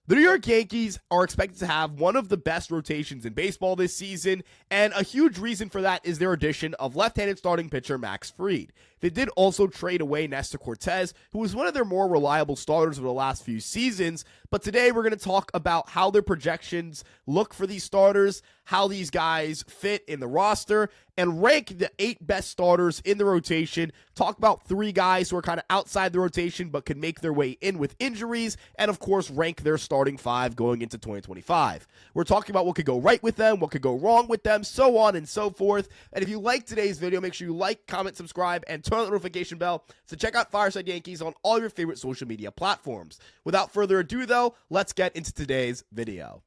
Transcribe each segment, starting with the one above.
The New York Yankees are expected to have one of the best rotations in baseball this season, and a huge reason for that is their addition of left-handed starting pitcher Max Fried. They did also trade away Nestor Cortes, who was one of their more reliable starters over the last few seasons, but today we're going to talk about how their projections look for these starters, how these guys fit in the roster, and rank the 8 best starters in the rotation, talk about 3 guys who are kind of outside the rotation but could make their way in with injuries, and of course rank their starting 5 going into 2025. We're talking about what could go right with them, what could go wrong with them, so on and so forth. And if you like today's video, make sure you like, comment, subscribe, and turn on the notification bell to check out Fireside Yankees on all your favorite social media platforms. Without further ado though, let's get into today's video.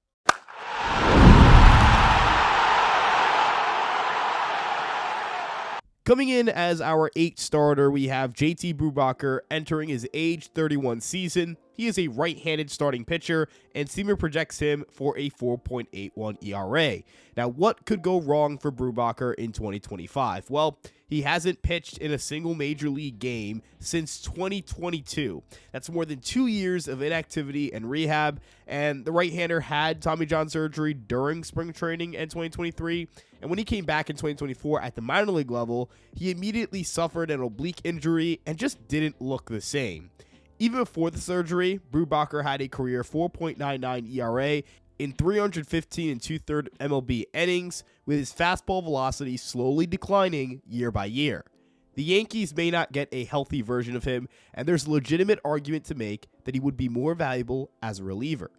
Coming in as our 8th starter, we have JT Brubaker entering his age 31 season. He is a right-handed starting pitcher, and Steamer projects him for a 4.81 ERA. Now, what could go wrong for Brubaker in 2025? Well, he hasn't pitched in a single major league game since 2022. That's more than 2 years of inactivity and rehab, and the right-hander had Tommy John surgery during spring training in 2023, and when he came back in 2024 at the minor league level, he immediately suffered an oblique injury and just didn't look the same. Even before the surgery, Brubaker had a career 4.99 ERA in 315 and 2/3 MLB innings, with his fastball velocity slowly declining year by year. The Yankees may not get a healthy version of him, and there's a legitimate argument to make that he would be more valuable as a reliever.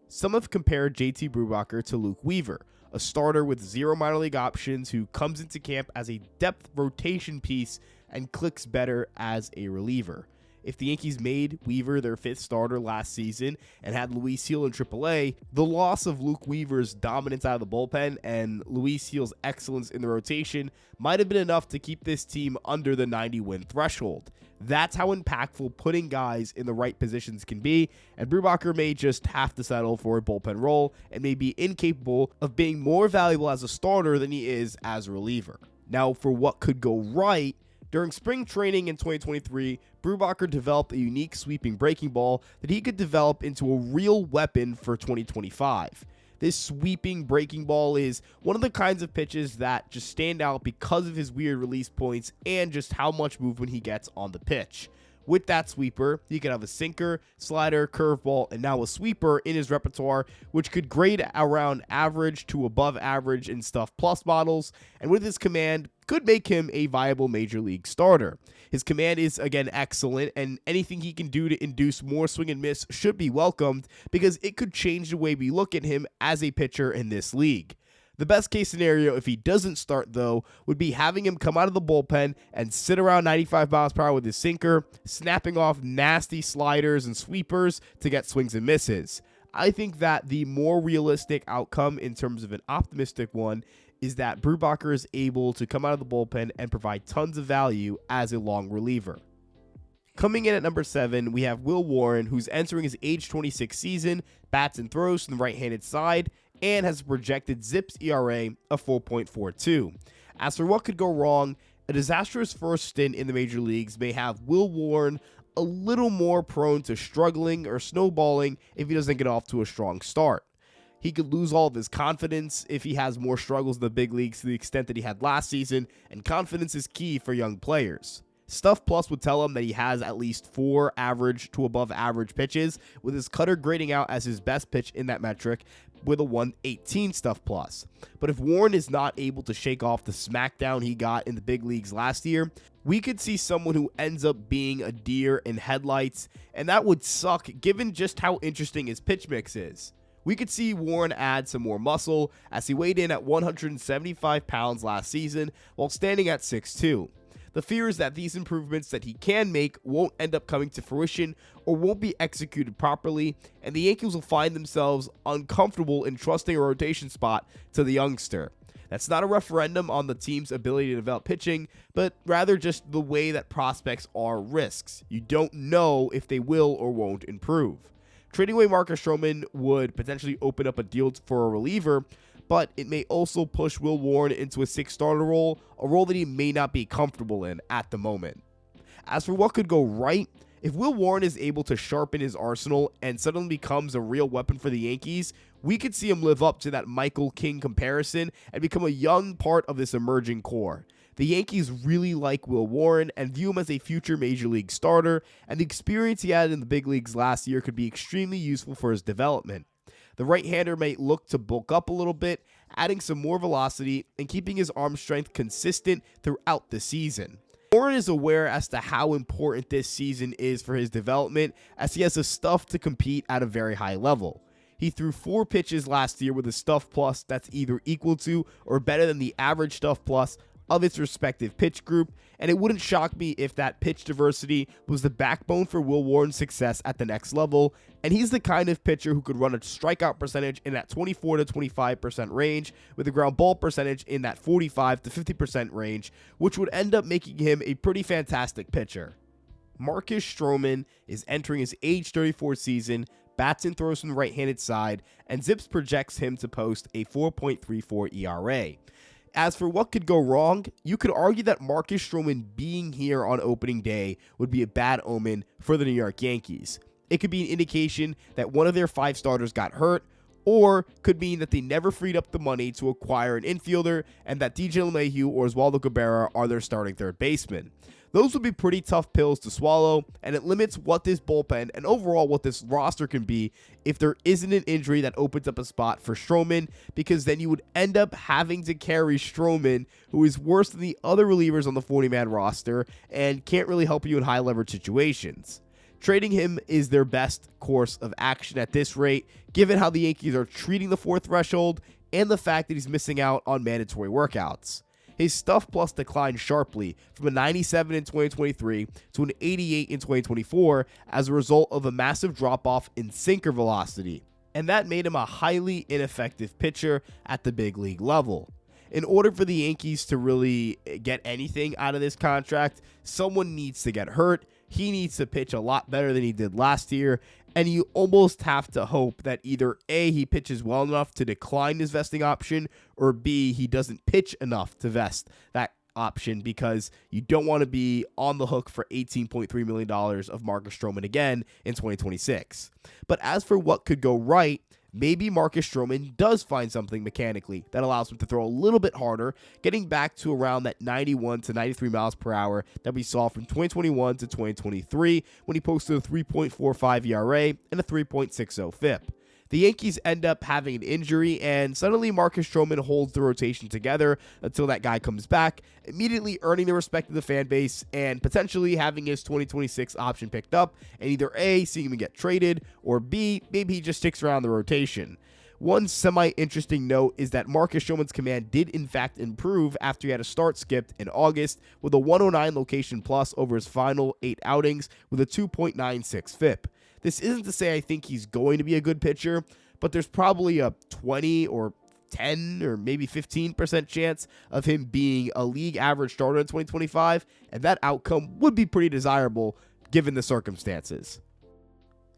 Some have compared JT Brubaker to Luke Weaver, a starter with 0 minor league options who comes into camp as a depth rotation piece and clicks better as a reliever. If the Yankees made Weaver their 5th starter last season and had Luis Gil in AAA, the loss of Luke Weaver's dominance out of the bullpen and Luis Gil's excellence in the rotation might have been enough to keep this team under the 90-win threshold. That's how impactful putting guys in the right positions can be, and Brubaker may just have to settle for a bullpen role and may be incapable of being more valuable as a starter than he is as a reliever. Now, for what could go right, during spring training in 2023, Brubaker developed a unique sweeping breaking ball that he could develop into a real weapon for 2025. This sweeping breaking ball is one of the kinds of pitches that just stand out because of his weird release points and just how much movement he gets on the pitch. With that sweeper, he could have a sinker, slider, curveball, and now a sweeper in his repertoire, which could grade around average to above average in Stuff Plus models, and with his command, could make him a viable major league starter. His command is, again, excellent, and anything he can do to induce more swing and miss should be welcomed, because it could change the way we look at him as a pitcher in this league. The best case scenario, if he doesn't start though, would be having him come out of the bullpen and sit around 95 miles per hour with his sinker, snapping off nasty sliders and sweepers to get swings and misses. I think that the more realistic outcome in terms of an optimistic one is that Brubaker is able to come out of the bullpen and provide tons of value as a long reliever. Coming in at number 7, we have Will Warren, who's entering his age 26 season, bats and throws from the right-handed side, and has a projected ZiPS ERA of 4.42. As for what could go wrong, a disastrous first stint in the major leagues may have Will Warren a little more prone to struggling or snowballing if he doesn't get off to a strong start. He could lose all of his confidence if he has more struggles in the big leagues to the extent that he had last season, and confidence is key for young players. Stuff Plus would tell him that he has at least 4 average to above average pitches, with his cutter grading out as his best pitch in that metric with a 118 Stuff Plus. But if Warren is not able to shake off the smackdown he got in the big leagues last year, we could see someone who ends up being a deer in headlights, and that would suck given just how interesting his pitch mix is. We could see Warren add some more muscle as he weighed in at 175 pounds last season while standing at 6'2". The fear is that these improvements that he can make won't end up coming to fruition or won't be executed properly, and the Yankees will find themselves uncomfortable in trusting a rotation spot to the youngster. That's not a referendum on the team's ability to develop pitching, but rather just the way that prospects are risks. You don't know if they will or won't improve. Trading away Marcus Stroman would potentially open up a deal for a reliever, but it may also push Will Warren into a 6th starter role, a role that he may not be comfortable in at the moment. As for what could go right, If Will Warren is able to sharpen his arsenal and suddenly becomes a real weapon for the Yankees, we could see him live up to that Michael King comparison and become a young part of this emerging core. The Yankees really like Will Warren and view him as a future Major League starter, and the experience he had in the big leagues last year could be extremely useful for his development. The right-hander may look to bulk up a little bit, adding some more velocity and keeping his arm strength consistent throughout the season. Warren is aware as to how important this season is for his development, as he has the stuff to compete at a very high level. He threw 4 pitches last year with a stuff plus that's either equal to or better than the average stuff plus of its respective pitch group, and it wouldn't shock me if that pitch diversity was the backbone for Will Warren's success at the next level, and he's the kind of pitcher who could run a strikeout percentage in that 24 to 25% range with a ground ball percentage in that 45 to 50% range, which would end up making him a pretty fantastic pitcher. Marcus Stroman is entering his age 34 season, bats and throws from the right-handed side, and Zips projects him to post a 4.34 ERA. As for what could go wrong, you could argue that Marcus Stroman being here on opening day would be a bad omen for the New York Yankees. It could be an indication that one of their 5 starters got hurt, or could mean that they never freed up the money to acquire an infielder and that DJ LeMahieu or Oswaldo Cabrera are their starting third baseman. Those would be pretty tough pills to swallow, and it limits what this bullpen and overall what this roster can be if there isn't an injury that opens up a spot for Stroman, because then you would end up having to carry Stroman, who is worse than the other relievers on the 40-man roster and can't really help you in high-leverage situations. Trading him is their best course of action at this rate, given how the Yankees are treating the 4th threshold and the fact that he's missing out on mandatory workouts. His stuff plus declined sharply from a 97 in 2023 to an 88 in 2024 as a result of a massive drop-off in sinker velocity, and that made him a highly ineffective pitcher at the big league level. In order for the Yankees to really get anything out of this contract, someone needs to get hurt. He needs to pitch a lot better than he did last year, and you almost have to hope that either A, he pitches well enough to decline his vesting option, or B, he doesn't pitch enough to vest that option, because you don't want to be on the hook for $18.3 million of Marcus Stroman again in 2026. But as for what could go right, maybe Marcus Stroman does find something mechanically that allows him to throw a little bit harder, getting back to around that 91 to 93 miles per hour that we saw from 2021 to 2023 when he posted a 3.45 ERA and a 3.60 FIP. The Yankees end up having an injury, and suddenly Marcus Stroman holds the rotation together until that guy comes back, immediately earning the respect of the fan base and potentially having his 2026 option picked up, and either A, seeing him get traded, or B, maybe he just sticks around the rotation. One semi-interesting note is that Marcus Stroman's command did in fact improve after he had a start skipped in August with a 109 location plus over his final 8 outings with a 2.96 FIP. This isn't to say I think he's going to be a good pitcher, but there's probably a 20 or 10 or maybe 15% chance of him being a league average starter in 2025, and that outcome would be pretty desirable given the circumstances.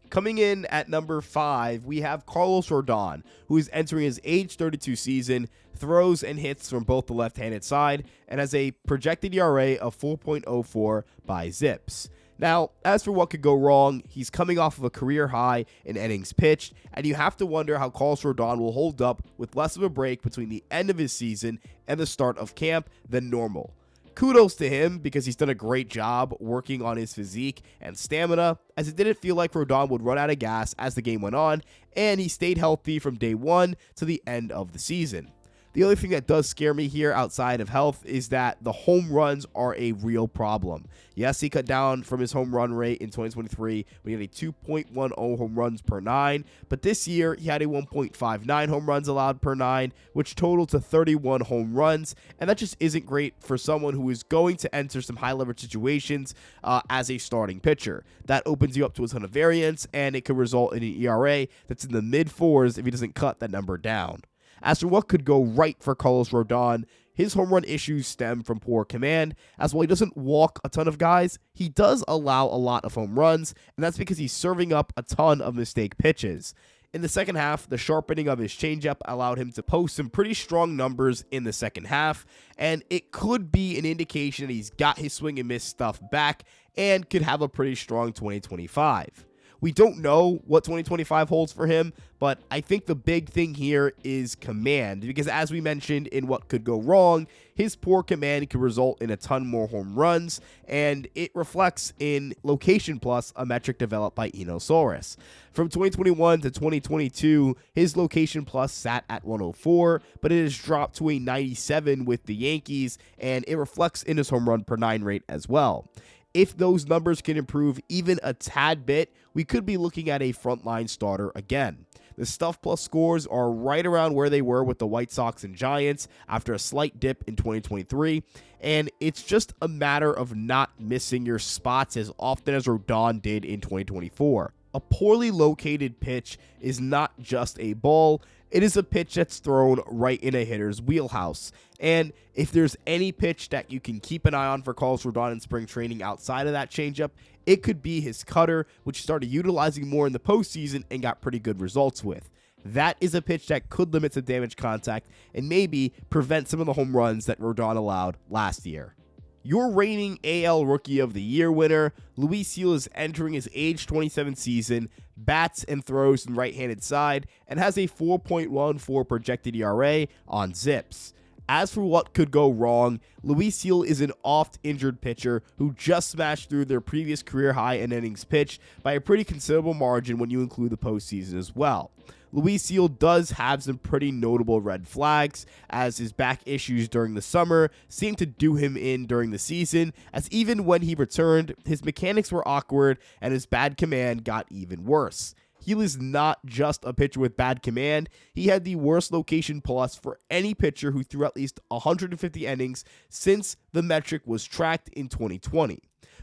Coming in at number 5, we have Carlos Rodon, who is entering his age 32 season, throws and hits from both the left-handed side, and has a projected ERA of 4.04 by Zips. Now, as for what could go wrong, he's coming off of a career high in innings pitched, and you have to wonder how Carlos Rodon will hold up with less of a break between the end of his season and the start of camp than normal. Kudos to him, because he's done a great job working on his physique and stamina, as it didn't feel like Rodon would run out of gas as the game went on, and he stayed healthy from day 1 to the end of the season. The only thing that does scare me here outside of health is that the home runs are a real problem. Yes, he cut down from his home run rate in 2023 when he had a 2.10 home runs per 9, but this year he had a 1.59 home runs allowed per 9, which totaled to 31 home runs, and that just isn't great for someone who is going to enter some high leverage situations as a starting pitcher. That opens you up to a ton of variance, and it could result in an ERA that's in the mid-4s if he doesn't cut that number down. As for what could go right for Carlos Rodon, his home run issues stem from poor command, as while he doesn't walk a ton of guys, he does allow a lot of home runs, and that's because he's serving up a ton of mistake pitches. In the second half, the sharpening of his changeup allowed him to post some pretty strong numbers in the second half, and it could be an indication that he's got his swing and miss stuff back and could have a pretty strong 2025. We don't know what 2025 holds for him, but I think the big thing here is command, because as we mentioned in what could go wrong, his poor command could result in a ton more home runs, and it reflects in Location Plus, a metric developed by Enosaurus. From 2021 to 2022, his Location Plus sat at 104, but it has dropped to a 97 with the Yankees, and it reflects in his home run per 9 rate as well. If those numbers can improve even a tad bit, we could be looking at a frontline starter again. The Stuff Plus scores are right around where they were with the White Sox and Giants after a slight dip in 2023, and it's just a matter of not missing your spots as often as Rodon did in 2024. A poorly located pitch is not just a ball, it is a pitch that's thrown right in a hitter's wheelhouse. And if there's any pitch that you can keep an eye on for Carlos Rodon in spring training outside of that changeup, it could be his cutter, which he started utilizing more in the postseason and got pretty good results with. That is a pitch that could limit some damage contact and maybe prevent some of the home runs that Rodon allowed last year. Your reigning AL Rookie of the Year winner, Luis Gil, is entering his age 27 season, bats and throws from right-handed side, and has a 4.14 projected ERA on Zips. As for what could go wrong, Luis Gil is an oft-injured pitcher who just smashed through their previous career high in innings pitched by a pretty considerable margin when you include the postseason as well. Luis Gil does have some pretty notable red flags, as his back issues during the summer seemed to do him in during the season, as even when he returned, his mechanics were awkward and his bad command got even worse. Gil is not just a pitcher with bad command, he had the worst Location Plus for any pitcher who threw at least 150 innings since the metric was tracked in 2020.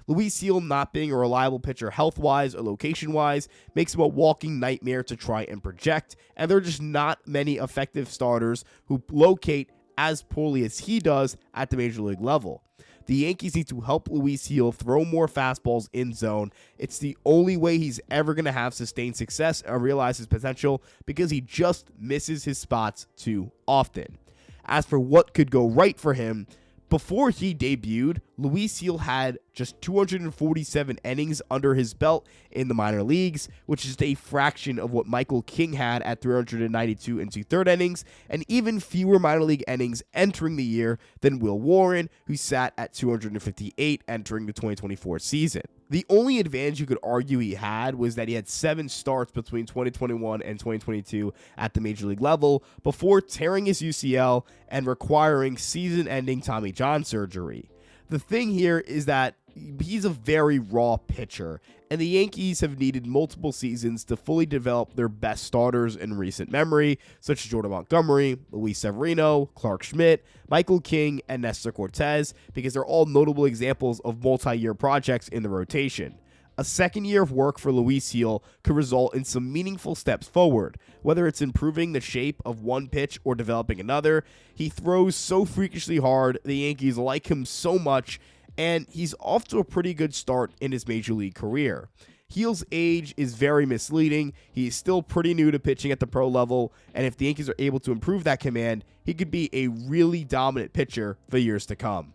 Luis Gil not being a reliable pitcher health-wise or location-wise makes him a walking nightmare to try and project, and there are just not many effective starters who locate as poorly as he does at the major league level. The Yankees need to help Luis Gil throw more fastballs in zone. It's the only way he's ever going to have sustained success and realize his potential, because he just misses his spots too often. As for what could go right for him, before he debuted, Luis Gil had just 247 innings under his belt in the minor leagues, which is a fraction of what Michael King had at 392 and 2/3 innings, and even fewer minor league innings entering the year than Will Warren, who sat at 258 entering the 2024 season. The only advantage you could argue he had was that he had 7 starts between 2021 and 2022 at the major league level before tearing his UCL and requiring season-ending Tommy John surgery. The thing here is that he's a very raw pitcher, and the Yankees have needed multiple seasons to fully develop their best starters in recent memory, such as Jordan Montgomery, Luis Severino, Clark Schmidt, Michael King, and Nestor Cortez, because they're all notable examples of multi-year projects in the rotation. A second year of work for Luis Gil could result in some meaningful steps forward, whether it's improving the shape of one pitch or developing another. He throws so freakishly hard, the Yankees like him so much, and he's off to a pretty good start in his major league career. Gil's age is very misleading. He's still pretty new to pitching at the pro level, and if the Yankees are able to improve that command, he could be a really dominant pitcher for years to come.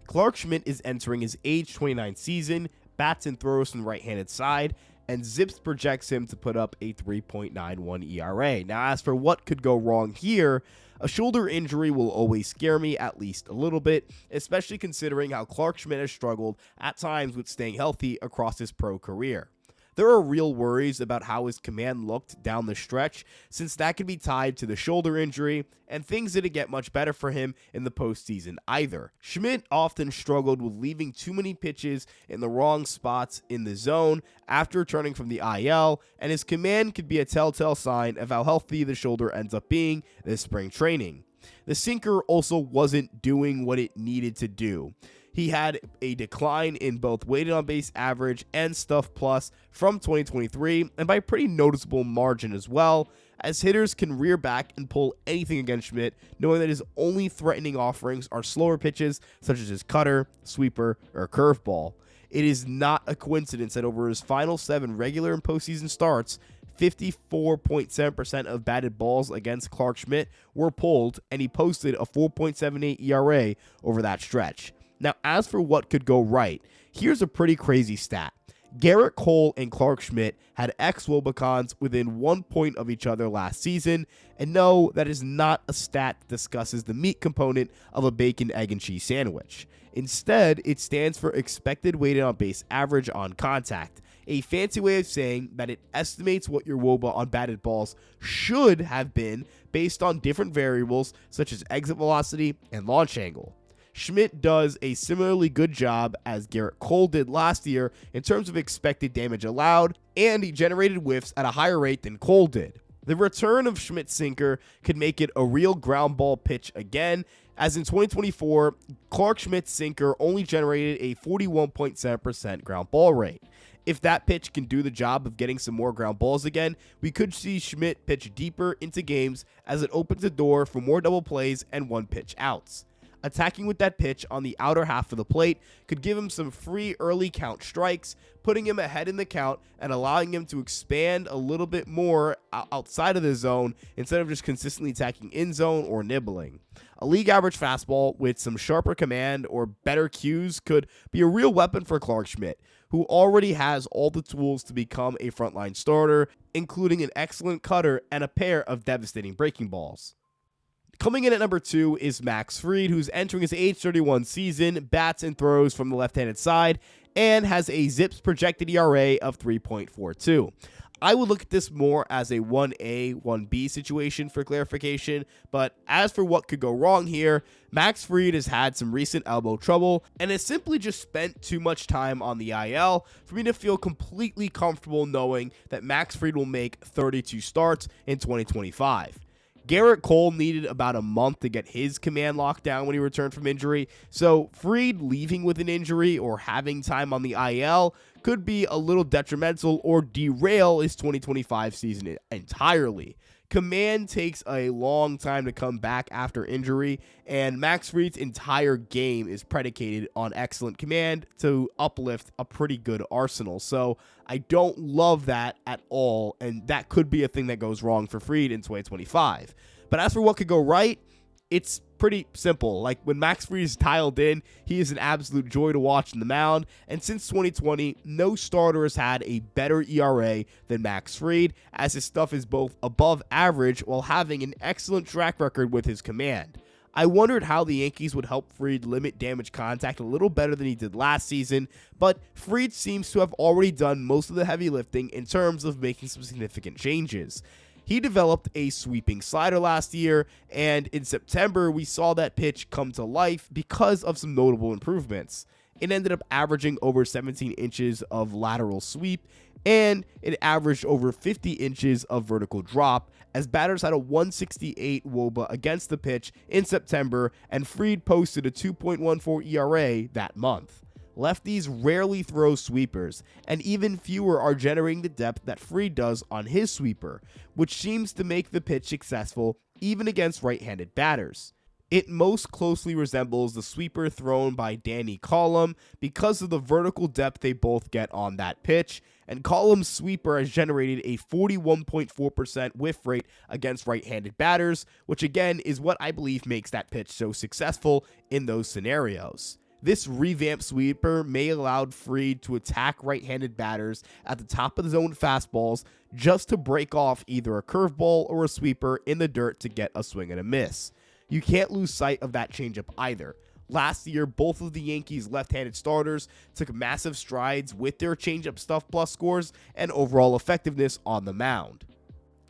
Clark Schmidt is entering his age 29 season, bats and throws from the right-handed side, and Zips projects him to put up a 3.91 ERA. Now, as for what could go wrong here, a shoulder injury will always scare me at least a little bit, especially considering how Clark Schmidt has struggled at times with staying healthy across his pro career. There are real worries about how his command looked down the stretch, since that could be tied to the shoulder injury, and things didn't get much better for him in the postseason either. Schmidt often struggled with leaving too many pitches in the wrong spots in the zone after returning from the IL, and his command could be a telltale sign of how healthy the shoulder ends up being this spring training. The sinker also wasn't doing what it needed to do. He had a decline in both weighted on base average and Stuff Plus from 2023, and by a pretty noticeable margin as well, as hitters can rear back and pull anything against Schmidt, knowing that his only threatening offerings are slower pitches such as his cutter, sweeper, or curveball. It is not a coincidence that over his final 7 regular and postseason starts, 54.7% of batted balls against Clark Schmidt were pulled, and he posted a 4.78 ERA over that stretch. Now, as for what could go right, here's a pretty crazy stat. Gerrit Cole and Clark Schmidt had ex-Wobacons within 1 point of each other last season, and no, that is not a stat that discusses the meat component of a bacon, egg, and cheese sandwich. Instead, it stands for expected weighted on base average on contact, a fancy way of saying that it estimates what your WOBA on batted balls should have been based on different variables such as exit velocity and launch angle. Schmidt does a similarly good job as Gerrit Cole did last year in terms of expected damage allowed, and he generated whiffs at a higher rate than Cole did. The return of Schmidt's sinker could make it a real ground ball pitch again, as in 2024, Clark Schmidt's sinker only generated a 41.7% ground ball rate. If that pitch can do the job of getting some more ground balls again, we could see Schmidt pitch deeper into games as it opens the door for more double plays and one pitch outs. Attacking with that pitch on the outer half of the plate could give him some free early count strikes, putting him ahead in the count and allowing him to expand a little bit more outside of the zone instead of just consistently attacking in zone or nibbling. A league average fastball with some sharper command or better cues could be a real weapon for Clark Schmidt, who already has all the tools to become a frontline starter, including an excellent cutter and a pair of devastating breaking balls. Coming in at number 2 is Max Fried, who's entering his age 31 season, bats and throws from the left-handed side, and has a ZiPS projected ERA of 3.42. I would look at this more as a 1A, 1B situation for clarification, but as for what could go wrong here, Max Fried has had some recent elbow trouble and has simply just spent too much time on the IL for me to feel completely comfortable knowing that Max Fried will make 32 starts in 2025. Gerrit Cole needed about a month to get his command locked down when he returned from injury, so Fried leaving with an injury or having time on the IL could be a little detrimental or derail his 2025 season entirely. Command takes a long time to come back after injury, and Max Fried's entire game is predicated on excellent command to uplift a pretty good arsenal. So I don't love that at all, and that could be a thing that goes wrong for Fried in 2025. But as for what could go right, it's pretty simple. Like, when Max Fried is dialed in, he is an absolute joy to watch in the mound, and since 2020, no starter has had a better ERA than Max Fried, as his stuff is both above average while having an excellent track record with his command. I wondered how the Yankees would help Fried limit damage contact a little better than he did last season, but Fried seems to have already done most of the heavy lifting in terms of making some significant changes. He developed a sweeping slider last year, and in September, we saw that pitch come to life because of some notable improvements. It ended up averaging over 17 inches of lateral sweep, and it averaged over 50 inches of vertical drop, as batters had a 168 WOBA against the pitch in September, and Fried posted a 2.14 ERA that month. Lefties rarely throw sweepers, and even fewer are generating the depth that Fried does on his sweeper, which seems to make the pitch successful even against right-handed batters. It most closely resembles the sweeper thrown by Danny Coulomb because of the vertical depth they both get on that pitch, and Coulomb's sweeper has generated a 41.4% whiff rate against right-handed batters, which again is what I believe makes that pitch so successful in those scenarios. This revamped sweeper may allow Fried to attack right-handed batters at the top of the zone fastballs just to break off either a curveball or a sweeper in the dirt to get a swing and a miss. You can't lose sight of that changeup either. Last year, both of the Yankees' left-handed starters took massive strides with their changeup stuff plus scores and overall effectiveness on the mound.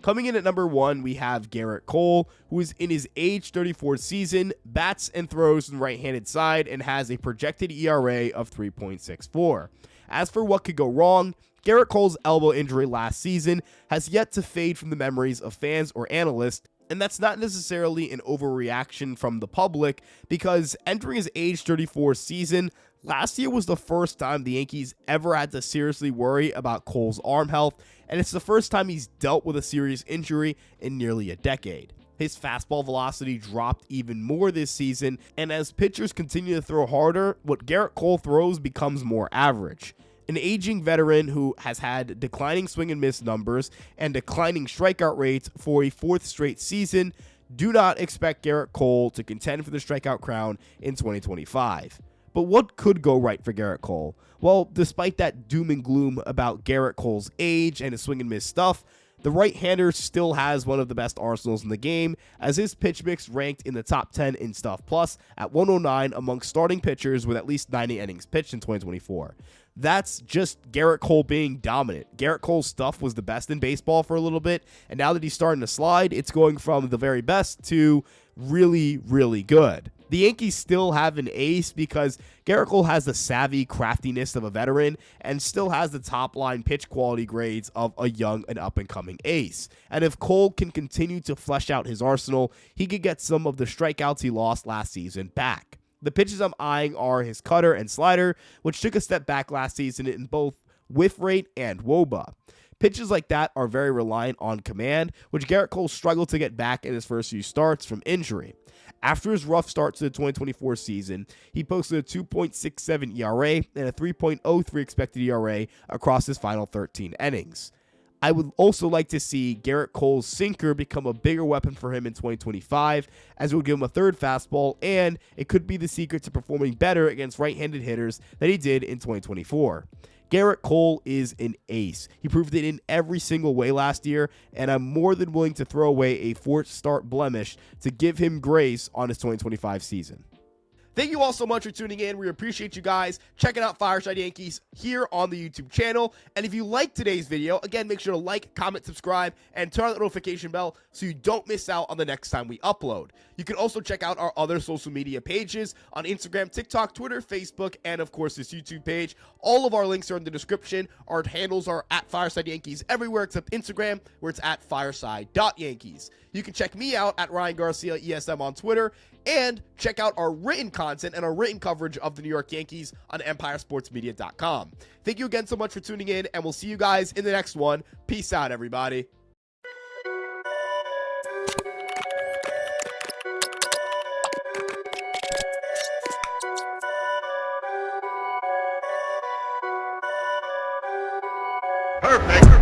Coming in at number 1, we have Gerrit Cole, who is in his age 34 season, bats and throws on the right-handed side, and has a projected ERA of 3.64. As for what could go wrong, Gerrit Cole's elbow injury last season has yet to fade from the memories of fans or analysts, and that's not necessarily an overreaction from the public, because entering his age 34 season, last year was the first time the Yankees ever had to seriously worry about Cole's arm health, and it's the first time he's dealt with a serious injury in nearly a decade. His fastball velocity dropped even more this season, and as pitchers continue to throw harder, what Gerrit Cole throws becomes more average. An aging veteran who has had declining swing and miss numbers and declining strikeout rates for a fourth straight season, do not expect Gerrit Cole to contend for the strikeout crown in 2025. But what could go right for Gerrit Cole? Well, despite that doom and gloom about Gerrit Cole's age and his swing and miss stuff, the right-hander still has one of the best arsenals in the game, as his pitch mix ranked in the top 10 in Stuff Plus at 109 amongst starting pitchers with at least 90 innings pitched in 2024. That's just Gerrit Cole being dominant. Gerrit Cole's stuff was the best in baseball for a little bit, and now that he's starting to slide, it's going from the very best to really, really good. The Yankees still have an ace because Gerrit Cole has the savvy craftiness of a veteran and still has the top-line pitch quality grades of a young and up-and-coming ace. And if Cole can continue to flesh out his arsenal, he could get some of the strikeouts he lost last season back. The pitches I'm eyeing are his cutter and slider, which took a step back last season in both whiff rate and WOBA. Pitches like that are very reliant on command, which Gerrit Cole struggled to get back in his first few starts from injury. After his rough start to the 2024 season, he posted a 2.67 ERA and a 3.03 expected ERA across his final 13 innings. I would also like to see Gerrit Cole's sinker become a bigger weapon for him in 2025, as it would give him a third fastball, and it could be the secret to performing better against right-handed hitters than he did in 2024. Gerrit Cole is an ace. He proved it in every single way last year, and I'm more than willing to throw away a fourth start blemish to give him grace on his 2025 season. Thank you all so much for tuning in. We appreciate you guys checking out Fireside Yankees here on the YouTube channel. And if you liked today's video, again, make sure to like, comment, subscribe, and turn on the notification bell so you don't miss out on the next time we upload. You can also check out our other social media pages on Instagram, TikTok, Twitter, Facebook, and of course this YouTube page. All of our links are in the description. Our handles are at Fireside Yankees everywhere except Instagram, where it's at fireside.yankees. You can check me out at Ryan Garcia ESM on Twitter, and check out our written content and our written coverage of the New York Yankees on EmpireSportsMedia.com. Thank you again so much for tuning in, and we'll see you guys in the next one. Peace out, everybody. Perfect.